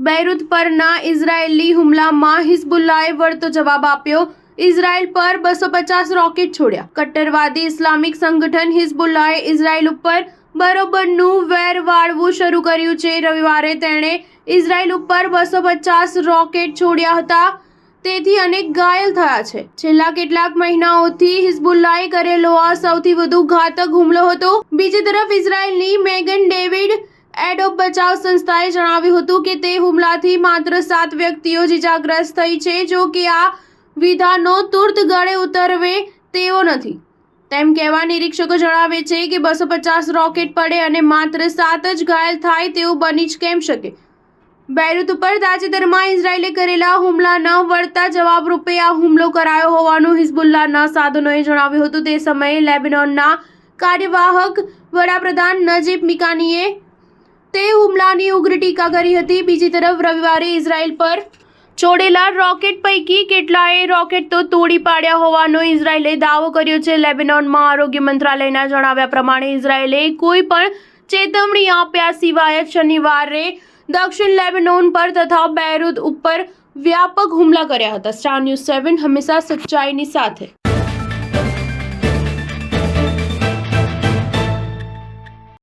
બેરુત પરના ઇઝરાયેલી હુમલામાં હિઝબુલ્લાએ વળતો જવાબ આપ્યો। ઇઝરાયેલ પર 250 રોકેટ છોડ્યા। કટ્ટરવાદી ઇસ્લામિક સંગઠન હિઝબુલ્લાએ ઇઝરાયેલ ઉપર બરોબરનું વેર વાળવું શરૂ કર્યું છે। રવિવારે તેણે ઇઝરાયેલ ઉપર 250 રોકેટ છોડ્યા હતા, તેથી અનેક ઘાયલ થયા છે। છેલ્લા કેટલાક મહિનાઓથી હિઝબુલ્લાએ કરેલો આ સૌથી વધુ ઘાતક હુમલો હતો। બીજી તરફ ઇઝરાયેલની મેગન ડેવિડ એડોબ બચાવ સંસ્થાએ જણાવ્યું હતું કે તે હુમલાથી માત્ર 7 વ્યક્તિઓ જ ઇજાગ્રસ્ત થઈ છે। જો કે આ વિધાનો તુર્ત ગળે ઉતરવે તેવો નથી તેમ કહેવા નિરીક્ષકો જણાવે છે કે 250 રોકેટ પડે અને માત્ર 7 જ ઘાયલ થાય તેવું બની જ કેમ શકે। બેરુત ઉપર તાજેતરમાં ઇઝરાયેલે કરેલા હુમલાના વળતા જવાબ રૂપે આ હુમલો કરાયો હોવાનું હિઝબુલ્લાહના સાધનોએ જણાવ્યું હતું। તે સમયે લેબનોનના કાર્યવાહક વડાપ્રધાન નજીબ મિકાનીએ તે હુમલાની ઉગ્ર ટીકા કરી હતી। બીજી તરફ રવિવારે ઇઝરાયેલ પર છોડેલા રોકેટ પૈકી કેટલાય રોકેટ તો તોડી પાડ્યા હોવાનો ઇઝરાયેલે દાવો કર્યો છે। લેબનોનમાં આરોગ્ય મંત્રાલયના જણાવ્યા પ્રમાણે ઇઝરાયેલે કોઈ પણ ચેતવણી આપ્યા સિવાય શનિવારે દક્ષિણ લેબનોન પર તથા બેરુત ઉપર વ્યાપક હુમલા કર્યા હતા। સ્ટાર ન્યૂઝ 7 હંમેશા સચ્ચાઈની સાથે।